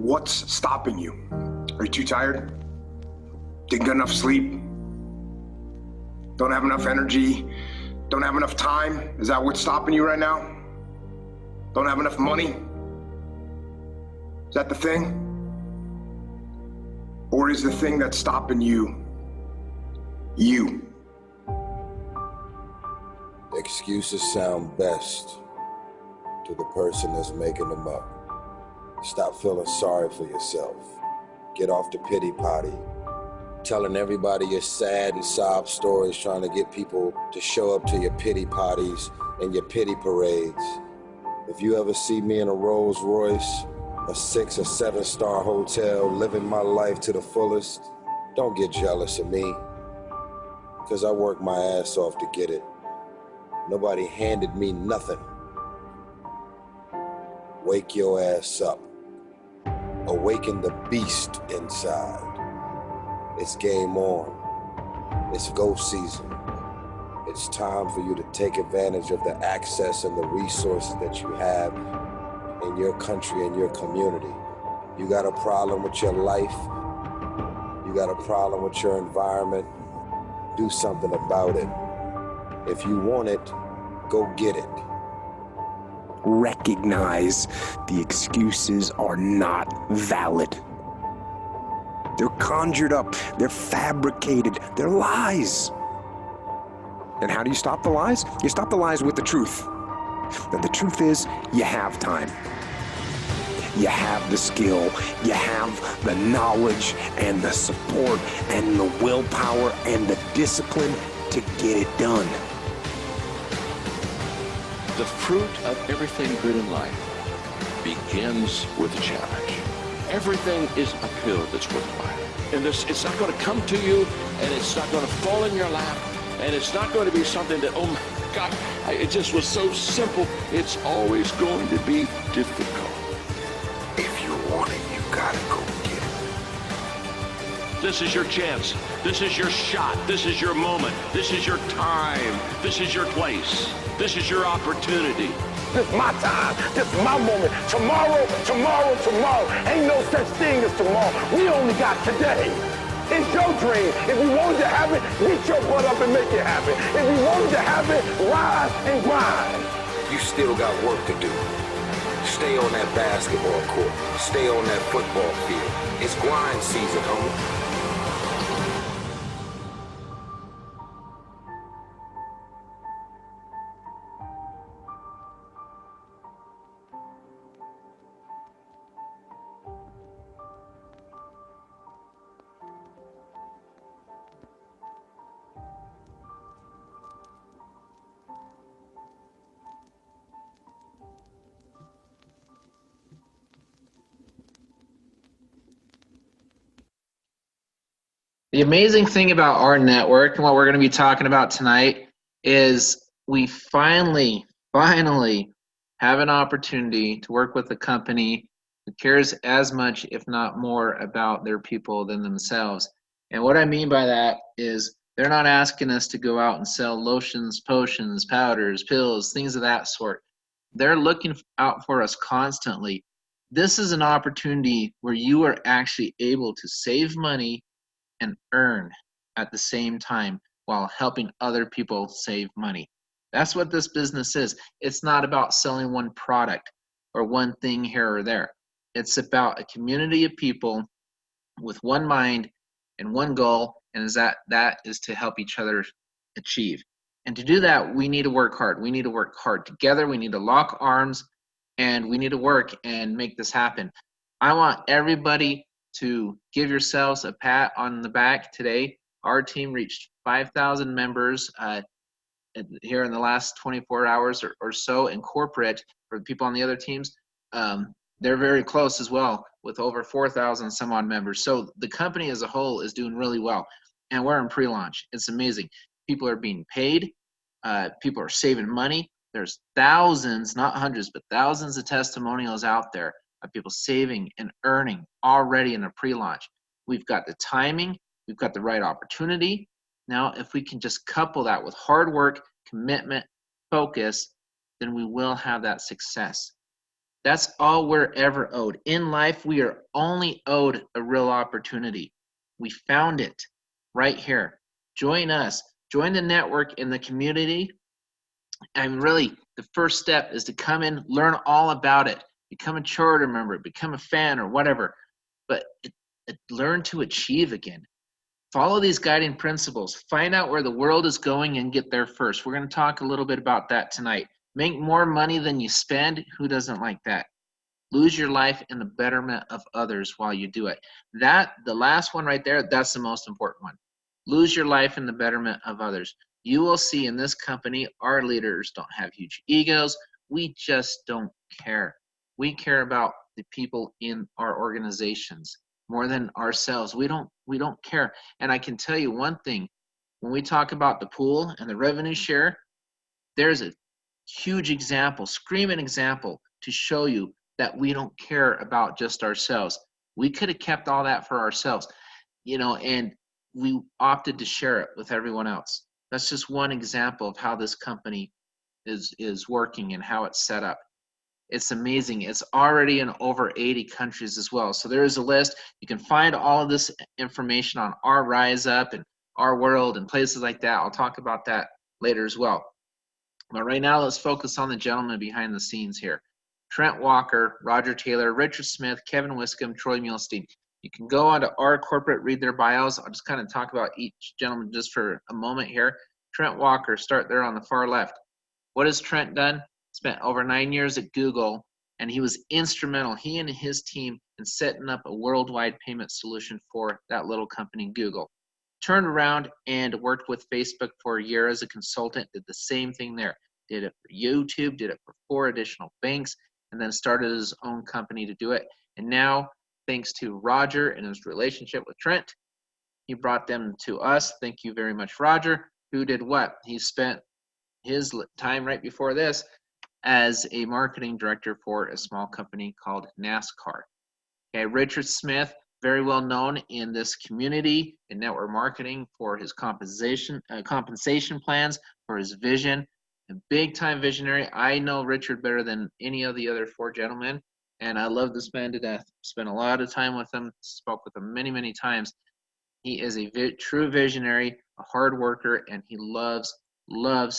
What's stopping you? Are you too tired? Didn't get enough sleep? Don't have enough energy? Don't have enough time? Is that what's stopping you right now? Don't have enough money? Is that the thing? Or is the thing that's stopping you, you? Excuses sound best to the person that's making them up. Stop feeling sorry for yourself. Get off the pity potty. Telling everybody your sad and sob stories, trying to get people to show up to your pity potties and your pity parades. If you ever see me in a Rolls Royce, a 6 or 7 star hotel, living my life to the fullest, don't get jealous of me, because I worked my ass off to get it. Nobody handed me nothing. Wake your ass up. Awaken the beast inside. It's game on. It's go season. It's time for you to take advantage of the access and the resources that you have in your country and your community. You got a problem with your life. You got a problem with your environment. Do something about it. If you want it, go get it. Recognize the excuses are not valid. They're conjured up, they're fabricated, they're lies. And how do you stop the lies? You stop the lies with the truth. And the truth is, you have time. You have the skill, you have the knowledge and the support and the willpower and the discipline to get it done. The fruit of everything good in life begins with a challenge. Everything is uphill that's worthwhile. And it's not going to come to you, and it's not going to fall in your lap, and it's not going to be something that, oh my God, it just was so simple. It's always going to be difficult. If you want it, you gotta go get it. This is your chance. This is your shot. This is your moment. This is your time. This is your place. This is your opportunity. This is my time. This is my moment. Tomorrow, tomorrow, tomorrow. Ain't no such thing as tomorrow. We only got today. It's your dream. If you want it to happen, get your butt up and make it happen. If you want it to happen, rise and grind. You still got work to do. Stay on that basketball court. Stay on that football field. It's grind season, homie. The amazing thing about our network and what we're going to be talking about tonight is we finally have an opportunity to work with a company who cares as much, if not more, about their people than themselves. And what I mean by that is they're not asking us to go out and sell lotions, potions, powders, pills, things of that sort. They're looking out for us constantly. This is an opportunity where you are actually able to save money and earn at the same time while helping other people save money. That's what this business is. It's not about selling one product or one thing here or there. It's about a community of people with one mind and one goal, and that is to help each other achieve. And to do that, we need to work hard. We need to work hard together. We need to lock arms, and we need to work and make this happen. I want everybody to give yourselves a pat on the back today. Our team reached 5,000 members here in the last 24 hours or so in corporate. For the people on the other teams, they're very close as well, with over 4,000 some odd members. So the company as a whole is doing really well, and we're in pre-launch. It's amazing. People are being paid. People are saving money. There's thousands, not hundreds, but thousands of testimonials out there of people saving and earning already in a pre-launch. We've got the timing, we've got the right opportunity. Now, if we can just couple that with hard work, commitment, focus, then we will have that success. That's all we're ever owed. In life, we are only owed a real opportunity. We found it right here. Join us. Join the network in the community. And really, the first step is to come in, learn all about it, become a charter member, become a fan or whatever. But learn to achieve again. Follow these guiding principles. Find out where the world is going and get there first. We're going to talk a little bit about that tonight. Make more money than you spend. Who doesn't like that? Lose your life in the betterment of others while you do it. The last one right there, that's the most important one. Lose your life in the betterment of others. You will see in this company, our leaders don't have huge egos. We just don't care. We care about the people in our organizations more than ourselves. We don't care. And I can tell you one thing, when we talk about the pool and the revenue share, there's a huge example, screaming example to show you that we don't care about just ourselves. We could have kept all that for ourselves, and we opted to share it with everyone else. That's just one example of how this company is working and how it's set up. It's amazing. It's already in over 80 countries as well. So there is a list. You can find all of this information on our Rise Up and our World and places like that. I'll talk about that later as well. But right now, let's focus on the gentleman behind the scenes here. Trent Walker, Roger Taylor, Richard Smith, Kevin Wiscombe, Troy Muhlstein. You can go onto our corporate, read their bios. I'll just kind of talk about each gentleman just for a moment here. Trent Walker, start there on the far left. What has Trent done? Spent over 9 years at Google, and he was instrumental, he and his team, in setting up a worldwide payment solution for that little company, Google. Turned around and worked with Facebook for a year as a consultant, did the same thing there. Did it for YouTube, did it for 4 additional banks, and then started his own company to do it. And now, thanks to Roger and his relationship with Trent, he brought them to us. Thank you very much, Roger. Who did what? He spent his time right before this as a marketing director for a small company called NASCAR. Okay, Richard Smith, very well known in this community in network marketing for his compensation plans, for his vision, a big time visionary. I know Richard better than any of the other 4 gentlemen, and I love this man to death. Spent a lot of time with him, spoke with him many, many times. He is a true visionary, a hard worker, and he loves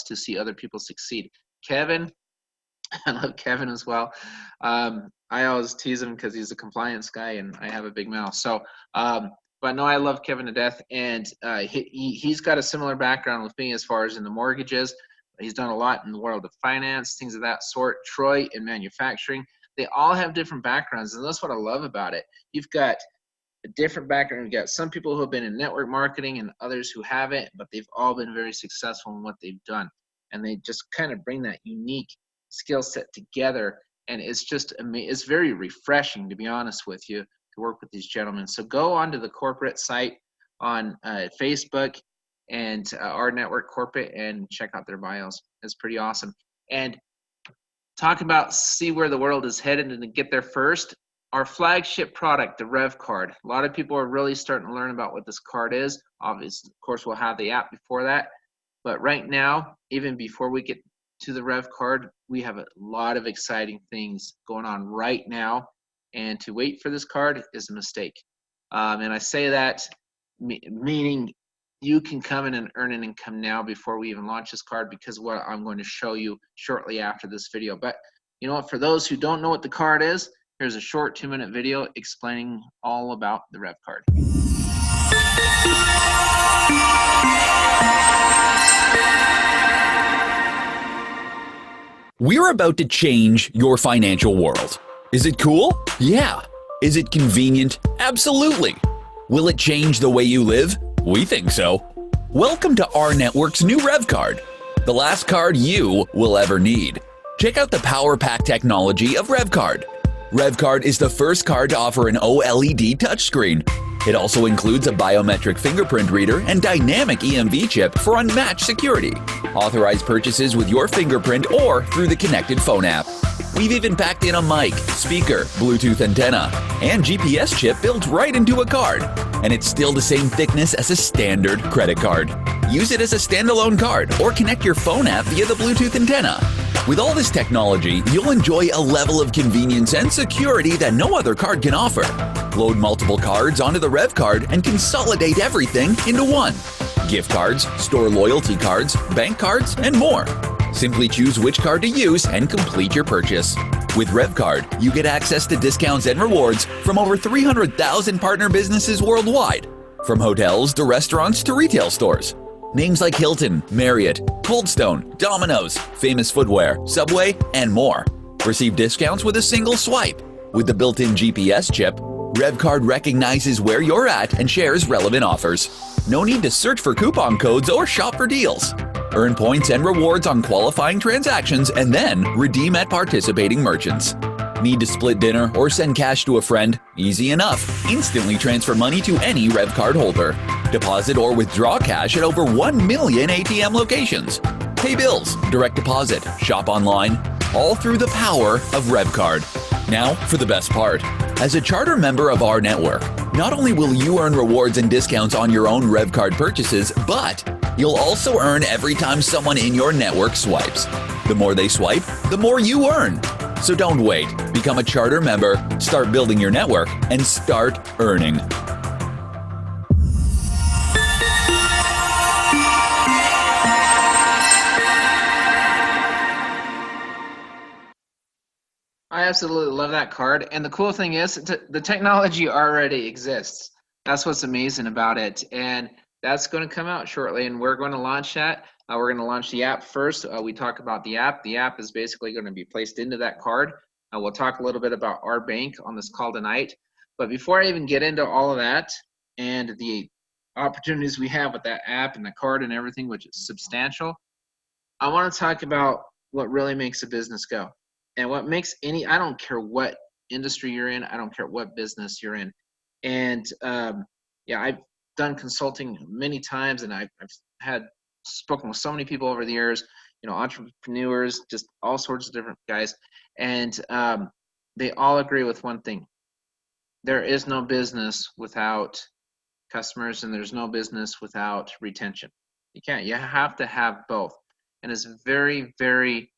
to see other people succeed. Kevin, I love Kevin as well. I always tease him because he's a compliance guy and I have a big mouth. So, but no, I love Kevin to death. And he's got a similar background with me as far as in the mortgages. He's done a lot in the world of finance, things of that sort. Troy in manufacturing. They all have different backgrounds, and that's what I love about it. You've got a different background. You've got some people who have been in network marketing and others who haven't, but they've all been very successful in what they've done. And they just kind of bring that unique skill set together, and it's just it's very refreshing, to be honest with you, to work with these gentlemen. So go onto the corporate site on Facebook and our network corporate and check out their bios. It's pretty awesome. And talk about see where the world is headed and to get there first. Our flagship product, the revvcard. A lot of people are really starting to learn about what this card is. Obviously, of course, we'll have the app before that, but right now, even before we get to the revvcard, we have a lot of exciting things going on right now, and to wait for this card is a mistake. And I say that meaning you can come in and earn an income now before we even launch this card, because of what I'm going to show you shortly after this video. But you know what, for those who don't know what the card is, here's a short 2-minute video explaining all about the revvcard. We're about to change your financial world. Is it cool? Yeah. Is it convenient? Absolutely. Will it change the way you live? We think so. Welcome to rNetwork's new revvcard, the last card you will ever need. Check out the power pack technology of revvcard. revvcard is the first card to offer an OLED touchscreen. It also includes a biometric fingerprint reader and dynamic EMV chip for unmatched security. Authorize purchases with your fingerprint or through the connected phone app. We've even packed in a mic, speaker, Bluetooth antenna, and GPS chip built right into a card. And it's still the same thickness as a standard credit card. Use it as a standalone card or connect your phone app via the Bluetooth antenna. With all this technology, you'll enjoy a level of convenience and security that no other card can offer. Load multiple cards onto the revvcard and consolidate everything into one. Gift cards, store loyalty cards, bank cards, and more. Simply choose which card to use and complete your purchase. With revvcard, you get access to discounts and rewards from over 300,000 partner businesses worldwide, from hotels to restaurants to retail stores. Names like Hilton, Marriott, Coldstone, Domino's, Famous Footwear, Subway, and more. Receive discounts with a single swipe. With the built-in GPS chip, revvcard recognizes where you're at and shares relevant offers. No need to search for coupon codes or shop for deals. Earn points and rewards on qualifying transactions and then redeem at participating merchants. Need to split dinner or send cash to a friend? Easy enough. Instantly transfer money to any revvcard holder. Deposit or withdraw cash at over 1 million ATM locations. Pay bills, direct deposit, shop online, all through the power of revvcard. Now for the best part. As a charter member of our network, not only will you earn rewards and discounts on your own revvcard purchases, but you'll also earn every time someone in your network swipes. The more they swipe, the more you earn. So don't wait. Become a charter member, start building your network, and start earning. I absolutely love that card. And the cool thing is the technology already exists. That's what's amazing about it. And that's going to come out shortly, and we're going to launch that. We're going to launch the app first. We talk about the app. The app is basically going to be placed into that card. We'll talk a little bit about rbank on this call tonight. But before I even get into all of that and the opportunities we have with that app and the card and everything, which is substantial, I want to talk about what really makes a business go. And what makes I don't care what industry you're in, I don't care what business you're in. And yeah, I've done consulting many times, and I've spoken with so many people over the years, entrepreneurs, just all sorts of different guys. And they all agree with one thing. There is no business without customers, and there's no business without retention. You have to have both. And it's very, very,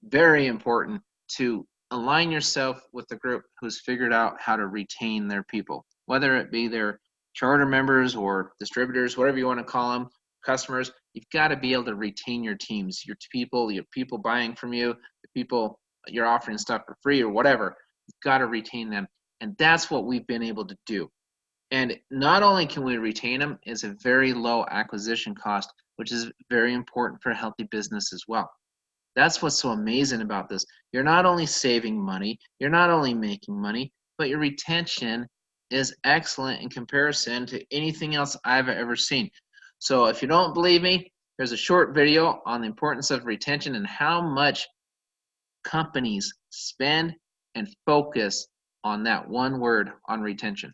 very important to align yourself with the group who's figured out how to retain their people, whether it be their charter members or distributors, whatever you want to call them, customers. You've got to be able to retain your teams, your people buying from you, the people you're offering stuff for free or whatever. You've got to retain them. And that's what we've been able to do. And not only can we retain them, it's a very low acquisition cost, which is very important for a healthy business as well. That's what's so amazing about this. You're not only saving money, you're not only making money, but your retention is excellent in comparison to anything else I've ever seen. So if you don't believe me, there's a short video on the importance of retention and how much companies spend and focus on that one word, on retention.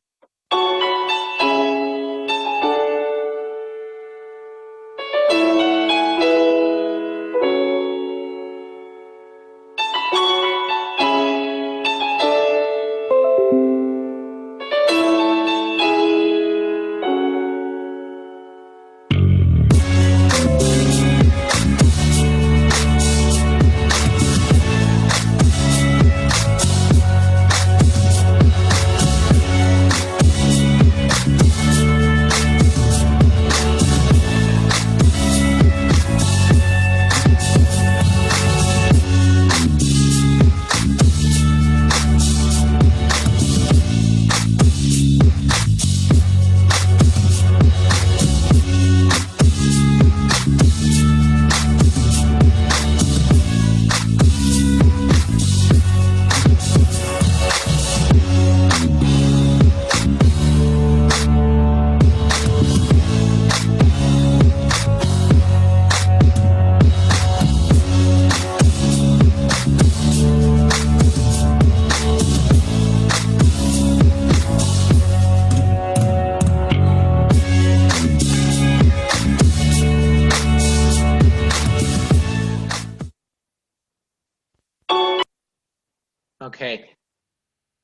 Okay,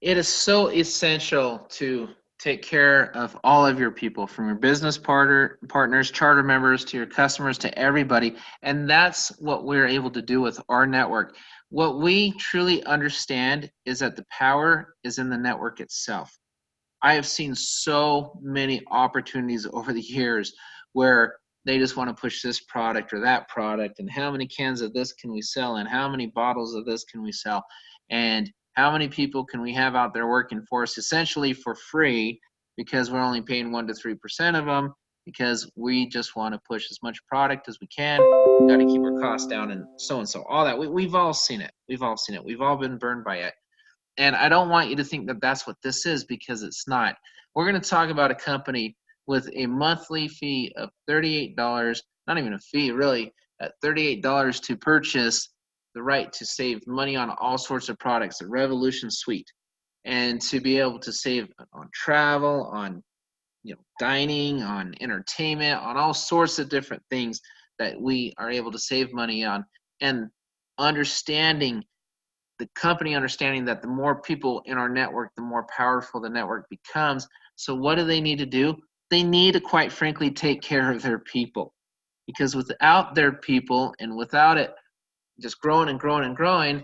it is so essential to take care of all of your people, from your business partners, charter members, to your customers, to everybody. And that's what we're able to do with our network. What we truly understand is that the power is in the network itself. I have seen so many opportunities over the years where they just want to push this product or that product, and how many cans of this can we sell, and how many bottles of this can we sell, and how many people can we have out there working for us essentially for free, because we're only paying 1 to 3% of them, because we just want to push as much product as we can. We got to keep our costs down, and so all that. We've all seen it. We've all seen it. We've all been burned by it. And I don't want you to think that that's what this is, because it's not. We're going to talk about a company with a monthly fee of $38, not even a fee, really, at $38 to purchase the right to save money on all sorts of products, the REVVolution suite, and to be able to save on travel, on dining, on entertainment, on all sorts of different things that we are able to save money on. And understanding the company, understanding that the more people in our network, the more powerful the network becomes. So what do they need to do? They need to, quite frankly, take care of their people, because without their people, and without it just growing and growing and growing,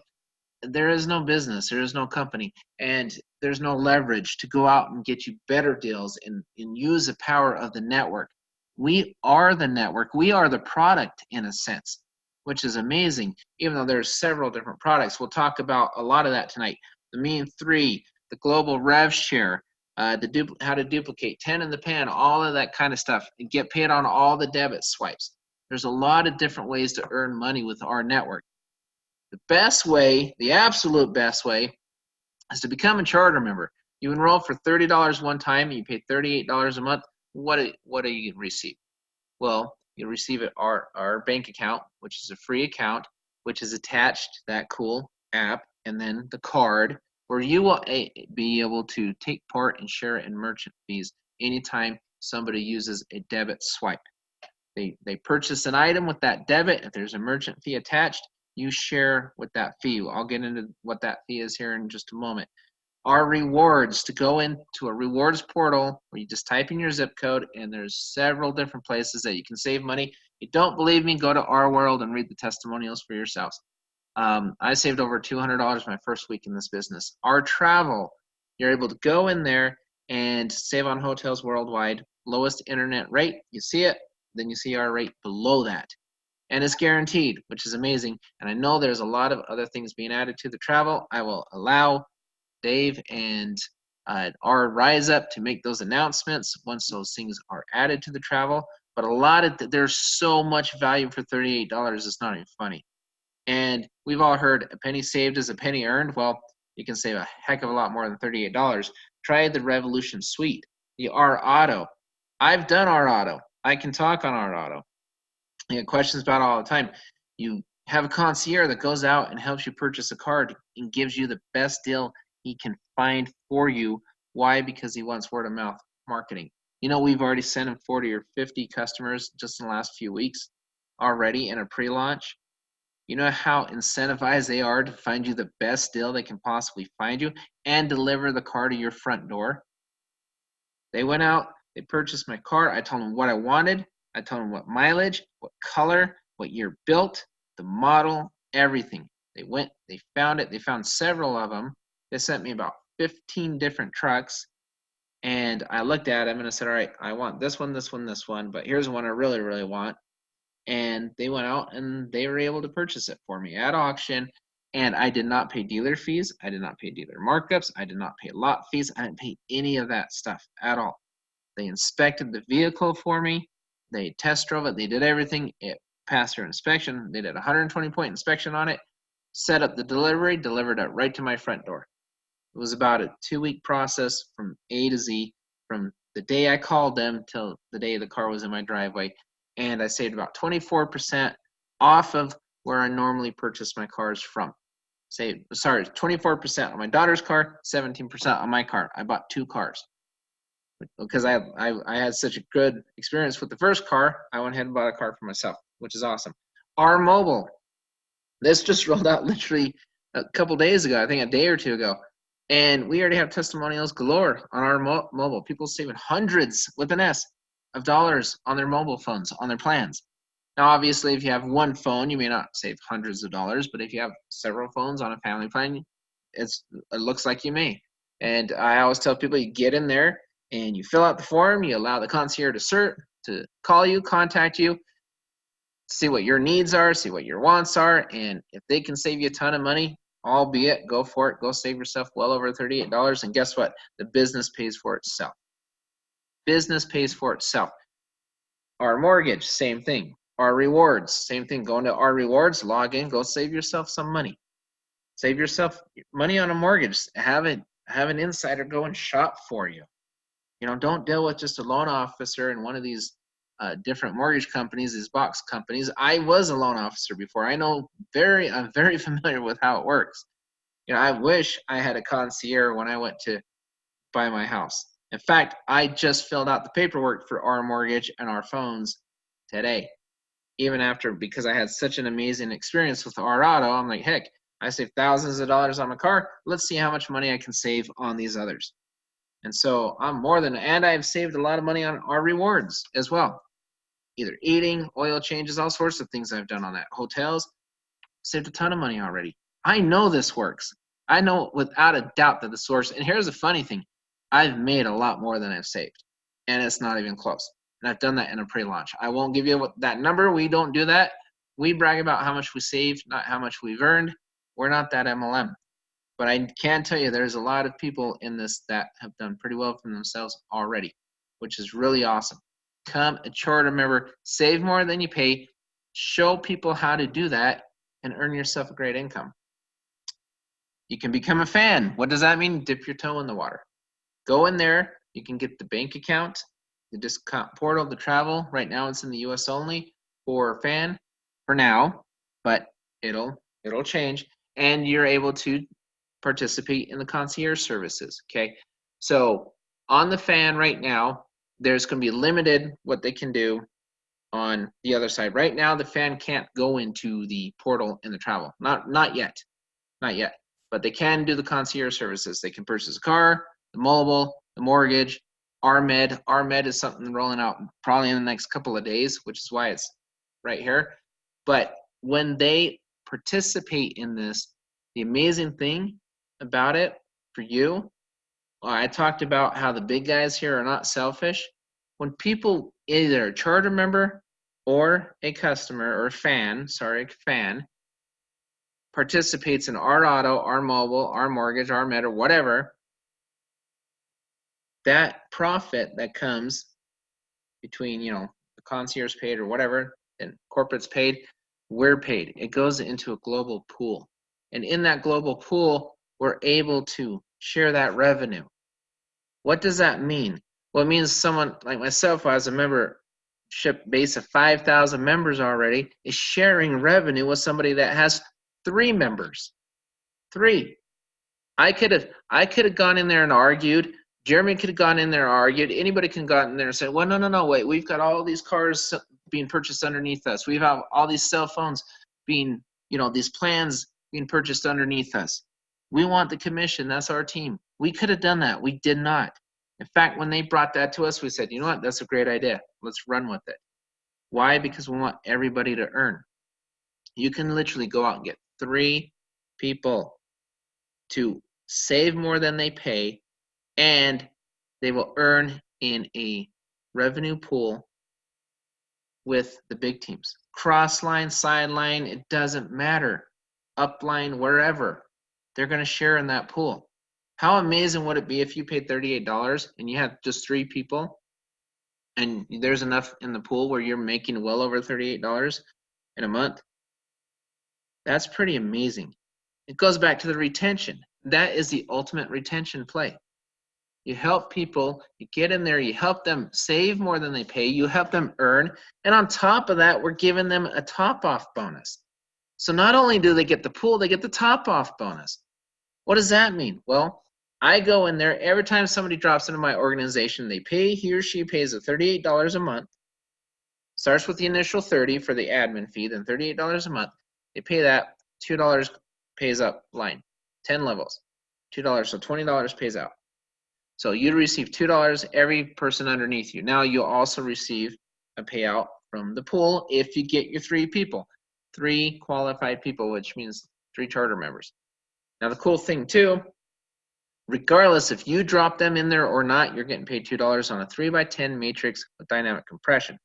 there is no business, there is no company, and there's no leverage to go out and get you better deals and use the power of the network. We are the network. We are the product, in a sense, which is amazing, even though there's several different products. We'll talk about a lot of that tonight. The mean 3, the global rev share, how to duplicate 10 in the pan, all of that kind of stuff, and get paid on all the debit swipes. There's a lot of different ways to earn money with our network. The best way, the absolute best way, is to become a charter member. You enroll for $30 one time, and you pay $38 a month. What do you receive? Well, you receive our bank account, which is a free account, which is attached to that cool app, and then the card, where you will be able to take part and share in merchant fees anytime somebody uses a debit swipe. They purchase an item with that debit. If there's a merchant fee attached, you share with that fee. I'll get into what that fee is here in just a moment. Our rewards, to go into a rewards portal where you just type in your zip code, and there's several different places that you can save money. If you don't believe me, go to our world and read the testimonials for yourselves. I saved over $200 my first week in this business. Our travel, you're able to go in there and save on hotels worldwide. Lowest internet rate, you see it, then you see our rate below that. And it's guaranteed, which is amazing. And I know there's a lot of other things being added to the travel. I will allow Dave and our Rise Up to make those announcements once those things are added to the travel. But there's so much value for $38, it's not even funny. And we've all heard a penny saved is a penny earned. Well, you can save a heck of a lot more than $38. Try the REVVolution suite, the R Auto. I've done R Auto. I can talk on R Auto. I get questions about it all the time. You have a concierge that goes out and helps you purchase a card and gives you the best deal he can find for you. Why? Because he wants word of mouth marketing. We've already sent him 40 or 50 customers just in the last few weeks already in a pre-launch. You know how incentivized they are to find you the best deal they can possibly find you and deliver the car to your front door? They went out, they purchased my car. I told them what I wanted. I told them what mileage, what color, what year built, the model, everything. They went, they found it. They found several of them. They sent me about 15 different trucks. And I looked at them and I said, all right, I want this one, this one, this one, but here's one I really, really want. And they went out and they were able to purchase it for me at auction. And I did not pay dealer fees. I did not pay dealer markups. I did not pay lot fees. I didn't pay any of that stuff at all. They inspected the vehicle for me. They test drove it. They did everything. It passed their inspection. They did a 120-point inspection on it, set up the delivery, delivered it right to my front door. It was about a 2-week process from A to Z, from the day I called them till the day the car was in my driveway. And I saved about 24% off of where I normally purchase my cars from. 24% on my daughter's car, 17% on my car. I bought 2 cars. Because I had such a good experience with the first car, I went ahead and bought a car for myself, which is awesome. Our mobile, this just rolled out literally a couple days ago, I think a day or two ago. And we already have testimonials galore on our mobile. People saving hundreds with an S of dollars on their mobile phones, on their plans. Now, obviously, if you have one phone, you may not save hundreds of dollars, but if you have several phones on a family plan, it looks like you may. And I always tell people, you get in there and you fill out the form, you allow the concierge to call you, contact you, see what your needs are, see what your wants are, and if they can save you a ton of money, albeit, go for it. Go save yourself well over $38, and guess what? The business pays for itself. Business pays for itself. Our mortgage, same thing. Our rewards, same thing. Go into our rewards, log in, go save yourself some money. Save yourself money on a mortgage. Have an insider go and shop for you. Don't deal with just a loan officer in one of these different mortgage companies, these box companies. I was a loan officer before. I'm very familiar with how it works. I wish I had a concierge when I went to buy my house. In fact, I just filled out the paperwork for our mortgage and our phones today. Even after, because I had such an amazing experience with our auto, I'm like, heck, I saved thousands of dollars on my car. Let's see how much money I can save on these others. And so and I've saved a lot of money on our rewards as well. Either eating, oil changes, all sorts of things I've done on that. Hotels, saved a ton of money already. I know this works. I know without a doubt that this works. And here's the funny thing. I've made a lot more than I've saved. And it's not even close. And I've done that in a pre-launch. I won't give you that number. We don't do that. We brag about how much we saved, not how much we've earned. We're not that MLM. But I can tell you there's a lot of people in this that have done pretty well for themselves already, which is really awesome. Become a charter member, save more than you pay, show people how to do that, and earn yourself a great income. You can become a fan. What does that mean? Dip your toe in the water. Go in there. You can get the bank account, the discount portal, the travel. Right now it's in the US only for fan for now, but it'll change. And you're able to participate in the concierge services. Okay. So on the fan right now, there's going to be limited what they can do on the other side. Right now, the fan can't go into the portal in the travel. Not yet. But they can do the concierge services. They can purchase a car, the mobile, the mortgage, RMed. RMed is something rolling out probably in the next couple of days, which is why it's right here. But when they participate in this, the amazing thing about it for you, I talked about how the big guys here are not selfish. When people, either a charter member or a customer or fan, participates in our auto, our mobile, our mortgage, our med, or whatever, that profit that comes between, the concierge paid or whatever, and corporate's paid, we're paid. It goes into a global pool. And in that global pool, we're able to share that revenue. What does that mean? Well, it means someone like myself, who has a membership base of 5,000 members already, is sharing revenue with somebody that has 3 members. 3. I could have gone in there and argued. Jeremy could have gone in there and argued. Anybody can go in there and say, well, no, wait, we've got all these cars being purchased underneath us. We have all these cell phones being, these plans being purchased underneath us. We want the commission. That's our team. We could have done that. We did not. In fact, when they brought that to us, we said, you know what? That's a great idea. Let's run with it. Why? Because we want everybody to earn. You can literally go out and get 3 people to save more than they pay, and they will earn in a revenue pool with the big teams. Cross-line, sideline, it doesn't matter. Upline, wherever. They're going to share in that pool. How amazing would it be if you paid $38 and you have just 3 people and there's enough in the pool where you're making well over $38 in a month? That's pretty amazing. It goes back to the retention. That is the ultimate retention play. You help people, you get in there, you help them save more than they pay, you help them earn, and on top of that, we're giving them a top-off bonus. So not only do they get the pool, they get the top-off bonus. What does that mean? Well, I go in there, every time somebody drops into my organization, he or she pays a $38 a month, starts with the initial $30 for the admin fee, then $38 a month. They pay that, $2 pays up line, 10 levels. $2, so $20 pays out. So you'd receive $2 every person underneath you. Now you'll also receive a payout from the pool if you get your 3 people, 3 qualified people, which means 3 charter members. Now the cool thing too, regardless if you drop them in there or not, you're getting paid $2 on a 3x10 matrix with dynamic compression.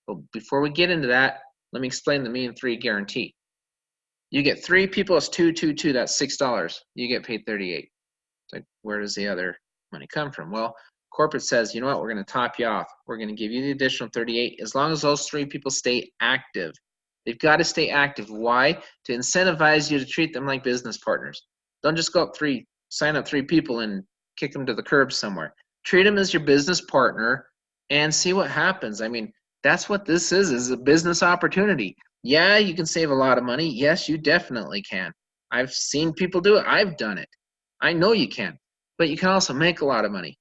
But before we get into that, let me explain the mean 3 guarantee. You get 3 people, it's 2, 2, 2, that's $6. You get paid $38. It's like, where does the other money come from? Well, corporate says, you know what, we're going to top you off. We're going to give you the additional 38 as long as those 3 people stay active. They've got to stay active. Why? To incentivize you to treat them like business partners. Don't just go up sign up 3 people and kick them to the curb somewhere. Treat them as your business partner and see what happens. I mean, that's what this is a business opportunity. Yeah, you can save a lot of money. Yes, you definitely can. I've seen people do it. I've done it. I know you can. But you can also make a lot of money.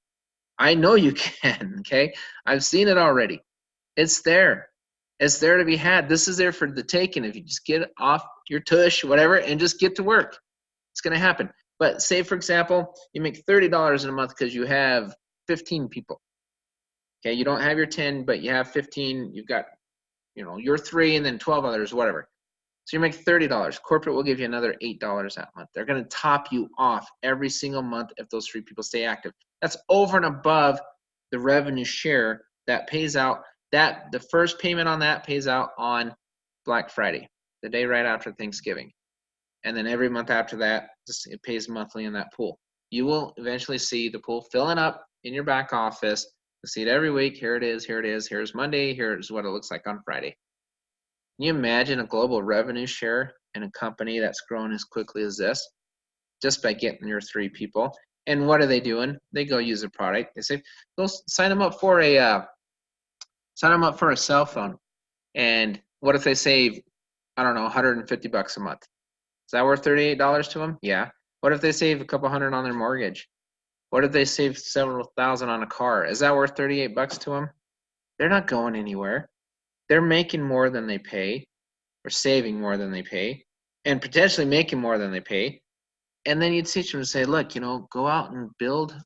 I know you can, okay? I've seen it already. It's there. It's there to be had. This is there for the taking. If you just get off your tush, whatever, and just get to work, it's going to happen. But say, for example, you make $30 in a month because you have 15 people. Okay, you don't have your 10, but you have 15. You've got, your 3 and then 12 others, whatever. So you make $30. Corporate will give you another $8 that month. They're going to top you off every single month if those 3 people stay active. That's over and above the revenue share that pays out. The first payment on that pays out on Black Friday, the day right after Thanksgiving. And then every month after that, it pays monthly in that pool. You will eventually see the pool filling up in your back office. You'll see it every week. Here it is, here it is, here's Monday, here's what it looks like on Friday. Can you imagine a global revenue share in a company that's grown as quickly as this just by getting your 3 people? And what are they doing? They go use a product. They say, go sign them up for a cell phone. And what if they save, I don't know, $150 a month? Is that worth $38 to them? Yeah. What if they save a couple hundred on their mortgage? What if they save several thousand on a car? Is that worth $38 to them? They're not going anywhere. They're making more than they pay, or saving more than they pay, and potentially making more than they pay. And then you teach them to say, look, go out and build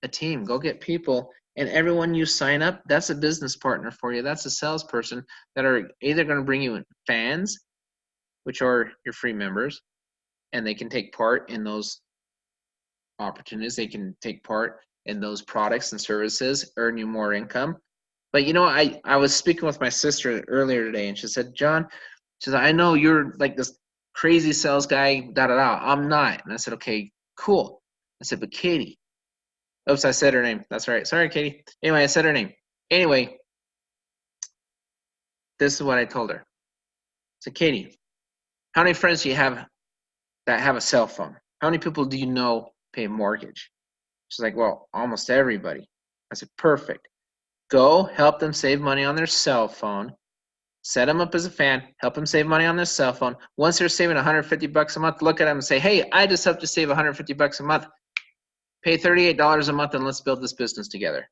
a team. Go get people. And everyone you sign up, that's a business partner for you. That's a salesperson that are either going to bring you in fans, which are your free members, and they can take part in those opportunities. They can take part in those products and services, earn you more income. But I was speaking with my sister earlier today, and she said, John, she said, I know you're like this crazy sales guy, da-da-da. I'm not. And I said, okay, cool. I said, but Katie. Oops, I said her name. That's right. Sorry, Katie. Anyway, I said her name. Anyway, this is what I told her. I said, Katie, how many friends do you have that have a cell phone? How many people do you know pay a mortgage? She's like, well, almost everybody. I said, perfect. Go help them save money on their cell phone. Set them up as a fan. Help them save money on their cell phone. Once they're saving $150 a month, look at them and say, hey, I just helped you save $150 a month. Pay $38 a month and let's build this business together.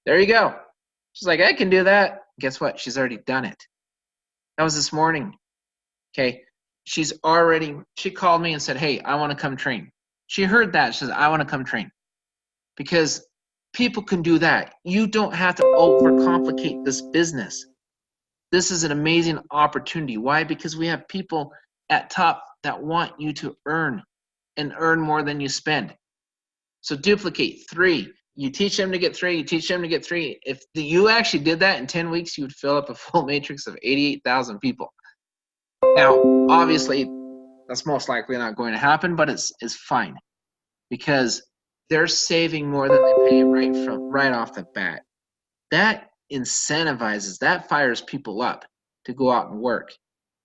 There you go. She's like, I can do that. Guess what? She's already done it. That was this morning. Okay. She called me and said, hey, I want to come train. She heard that. She says, I want to come train. Because people can do that. You don't have to overcomplicate this business. This is an amazing opportunity. Why? Because we have people at top that want you to earn and earn more than you spend. So duplicate 3. You teach them to get 3. You teach them to get 3. If you actually did that in 10 weeks, you would fill up a full matrix of 88,000 people. Now, obviously, that's most likely not going to happen, but it's fine because they're saving more than they pay right off the bat. That incentivizes, that fires people up to go out and work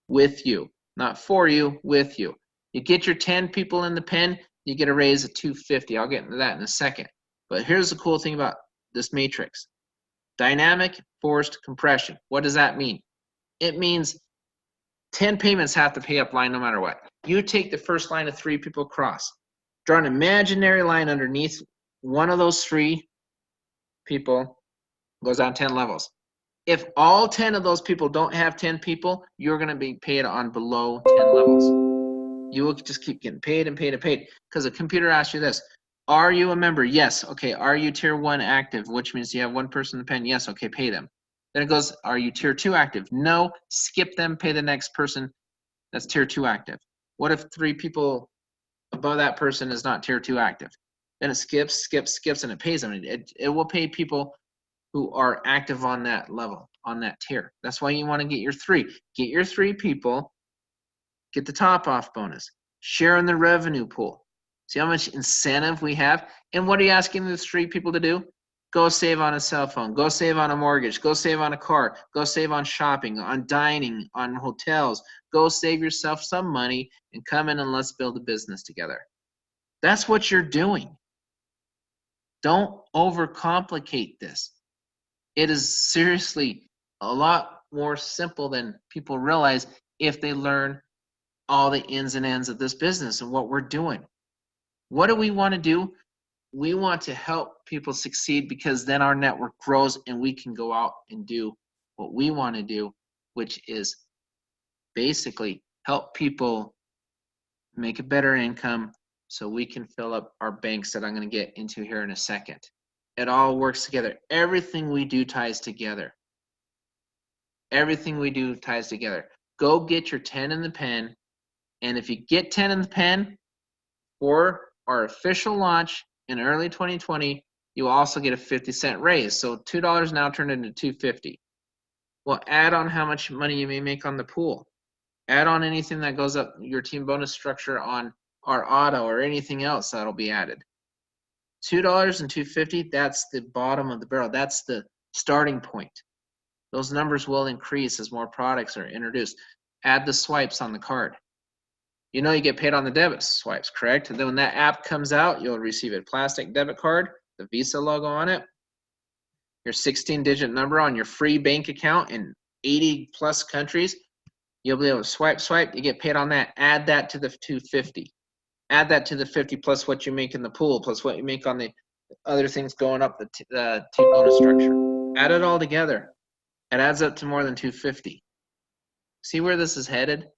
with you, not for you, with you. You get your 10 people in the pen, you get a raise of $250. I'll get into that in a second. But here's the cool thing about this matrix. Dynamic forced compression. What does that mean? It means 10 payments have to pay up line no matter what. You take the first line of 3 people across. Draw an imaginary line underneath one of those 3 people, goes down 10 levels. If all 10 of those people don't have 10 people, you're going to be paid on below 10 levels. You will just keep getting paid and paid and paid because the computer asks you this. Are you a member? Yes. Okay. Are you tier 1 active? Which means you have one person in the pen. Yes. Okay. Pay them. Then it goes, are you tier 2 active? No. Skip them. Pay the next person that's tier 2 active. What if 3 people above that person is not tier 2 active? Then it skips, and it pays them. It will pay people who are active on that level, on that tier. That's why you want to get your 3. Get your 3 people, get the top off bonus, share in the revenue pool. See how much incentive we have? And what are you asking the 3 people to do? Go save on a cell phone, go save on a mortgage, go save on a car, go save on shopping, on dining, on hotels. Go save yourself some money and come in and let's build a business together. That's what you're doing. Don't overcomplicate this. It is seriously a lot more simple than people realize if they learn all the ins and ends of this business and what we're doing. What do we want to do? We want to help people succeed because then our network grows and we can go out and do what we want to do, which is basically help people make a better income so we can fill up our banks that I'm going to get into here in a second. It all works together. Everything we do ties together. Everything we do ties together. Go get your 10 in the pen, and if you get 10 in the pen for our official launch in early 2020, you also get a 50-cent raise. So $2 now turned into $2.50. Well, add on how much money you may make on the pool. Add on anything that goes up your team bonus structure on our auto or anything else that'll be added. $2 and $2.50, that's the bottom of the barrel. That's the starting point. Those numbers will increase as more products are introduced. Add the swipes on the card. You know you get paid on the debit swipes, correct? And then when that app comes out, you'll receive a plastic debit card, the Visa logo on it, your 16-digit number on your free bank account in 80-plus countries. You'll be able to swipe, you get paid on that. Add that to the $2.50. Add that to the 50 plus what you make in the pool, plus what you make on the other things going up the team bonus structure. Add it all together. It adds up to more than $2.50. See where this is headed?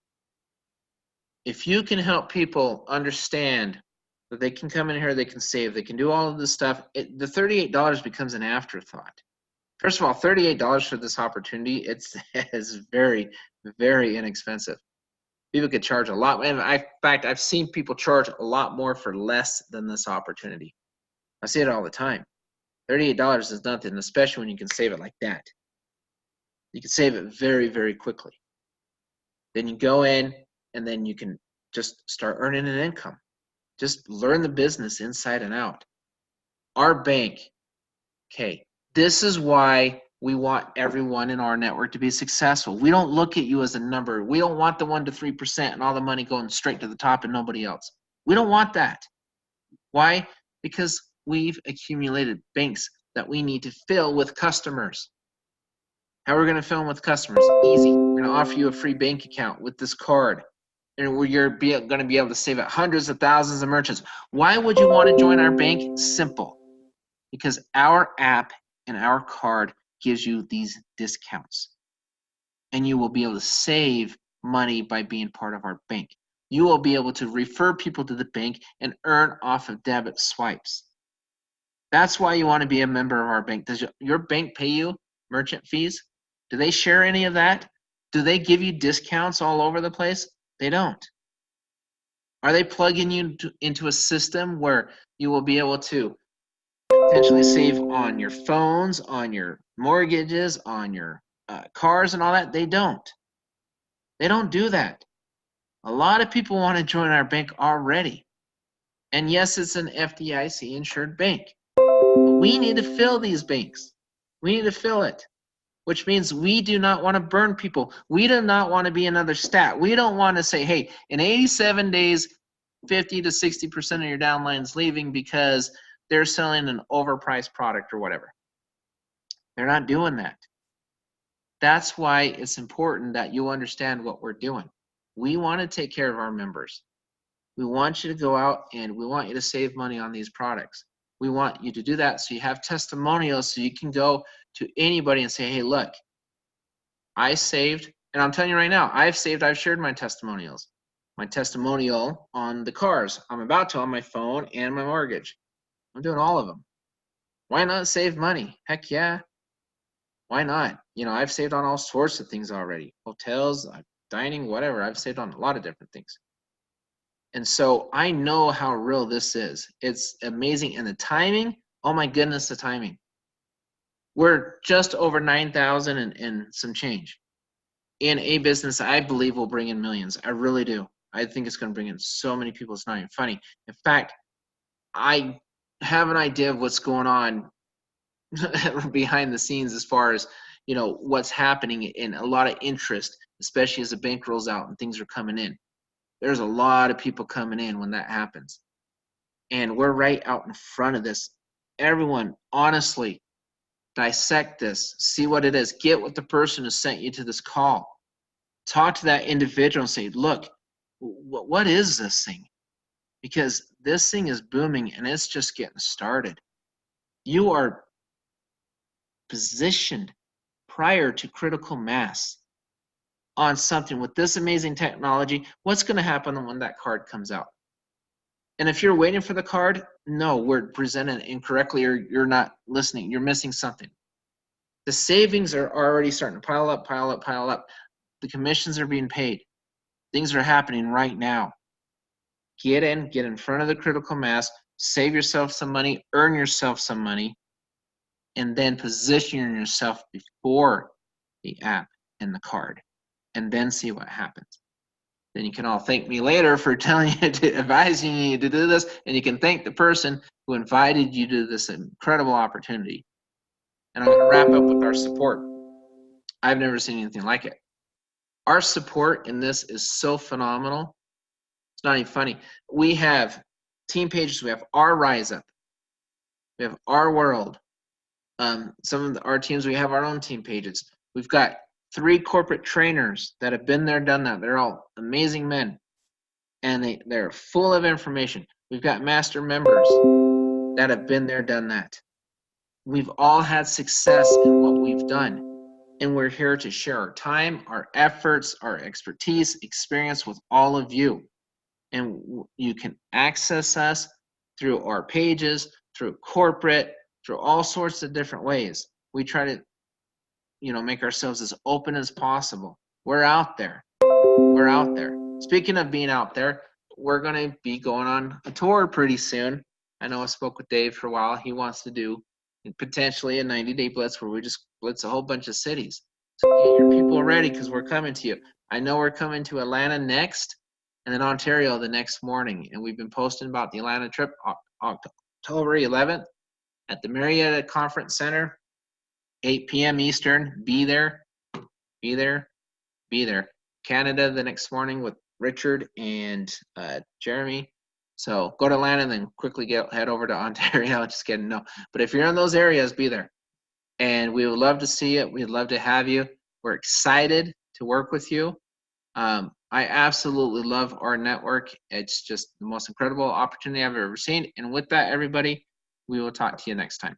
If you can help people understand that they can come in here, they can save, they can do all of this stuff, the $38 becomes an afterthought. First of all, $38 for this opportunity, it's very, very inexpensive. People could charge a lot. In fact, I've seen people charge a lot more for less than this opportunity. I see it all the time. $38 is nothing, especially when you can save it like that. You can save it very, very quickly. Then you go in, and then you can just start earning an income. Just learn the business inside and out. Our bank, okay, this is why we want everyone in our network to be successful. We don't look at you as a number. We don't want the 1 to 3% and all the money going straight to the top and nobody else. We don't want that. Why? Because we've accumulated banks that we need to fill with customers. How are we going to fill them with customers? Easy. We're going to offer you a free bank account with this card. And you're going to be able to save at hundreds of thousands of merchants. Why would you want to join our bank? Simple. Because our app and our card gives you these discounts. And you will be able to save money by being part of our bank. You will be able to refer people to the bank and earn off of debit swipes. That's why you want to be a member of our bank. Does your bank pay you merchant fees? Do they share any of that? Do they give you discounts all over the place? They don't. Are they plugging you into a system where you will be able to potentially save on your phones, on your mortgages, on your cars and all that? They don't. They don't do that. A lot of people want to join our bank already. And yes, it's an FDIC insured bank. But we need to fill these banks. We need to fill it, which means we do not want to burn people. We do not want to be another stat. We don't want to say, hey, in 87 days, 50 to 60% of your downline's leaving because they're selling an overpriced product or whatever. They're not doing that. That's why it's important that you understand what we're doing. We want to take care of our members. We want you to go out and we want you to save money on these products. We want you to do that so you have testimonials so you can go to anybody and say, hey, look, I saved, and I'm telling you right now, I've saved, I've shared my testimonials. my testimonial on the cars. I'm about to on my phone and my mortgage. I'm doing all of them. Why not save money? Heck yeah. Why not? You know, I've saved on all sorts of things already. Hotels, dining, whatever. I've saved on a lot of different things. And so I know how real this is. It's amazing. And the timing, oh my goodness, the timing. We're just over 9,000 and some change. In a business I believe will bring in millions. I really do. I think it's going to bring in so many people. It's not even funny. In fact, I have an idea of what's going on behind the scenes as far as, you know, what's happening, and a lot of interest, especially as the bank rolls out and things are coming in. There's a lot of people coming in when that happens. And we're right out in front of this. Everyone, honestly, dissect this, see what it is, get with the person who sent you to this call. Talk to that individual and say, look, what is this thing? Because this thing is booming and it's just getting started. You are positioned prior to critical mass on something with this amazing technology. What's going to happen when that card comes out? And if you're waiting for the card, no, we're presented incorrectly, or you're not listening. You're missing something. The savings are already starting to pile up, pile up, pile up. The commissions are being paid. Things are happening right now. Get in front of the critical mass, save yourself some money, earn yourself some money, and then position yourself before the app and the card, and then see what happens. Then you can all thank me later for telling you advising you to do this, and you can thank the person who invited you to this incredible opportunity. And I'm going to wrap up with our support. I've never seen anything like it. Our support in this is so phenomenal. It's not even funny. We have team pages. We have our Rise Up. We have our World. Some of our teams, we have our own team pages. We've got 3 corporate trainers that have been there, done that. They're all amazing men, and they're full of information. We've got master members that have been there, done that. We've all had success in what we've done, and we're here to share our time, our efforts, our expertise, experience with all of you. And you can access us through our pages, through corporate, through all sorts of different ways. We try to, you know, make ourselves as open as possible. We're out there. We're out there. Speaking of being out there, we're going to be going on a tour pretty soon. I know I spoke with Dave for a while. He wants to do potentially a 90-day blitz where we just blitz a whole bunch of cities. So get your people ready, because we're coming to you. I know we're coming to Atlanta next, and then Ontario the next morning. And we've been posting about the Atlanta trip October 11th at the Marietta Conference Center, 8 p.m. Eastern. Be there, be there, be there. Canada the next morning with Richard and Jeremy. So go to Atlanta and then quickly head over to Ontario. Just kidding, no. But if you're in those areas, be there. And we would love to see it. We'd love to have you. We're excited to work with you. I absolutely love rNetwork. It's just the most incredible opportunity I've ever seen. And with that, everybody, we will talk to you next time.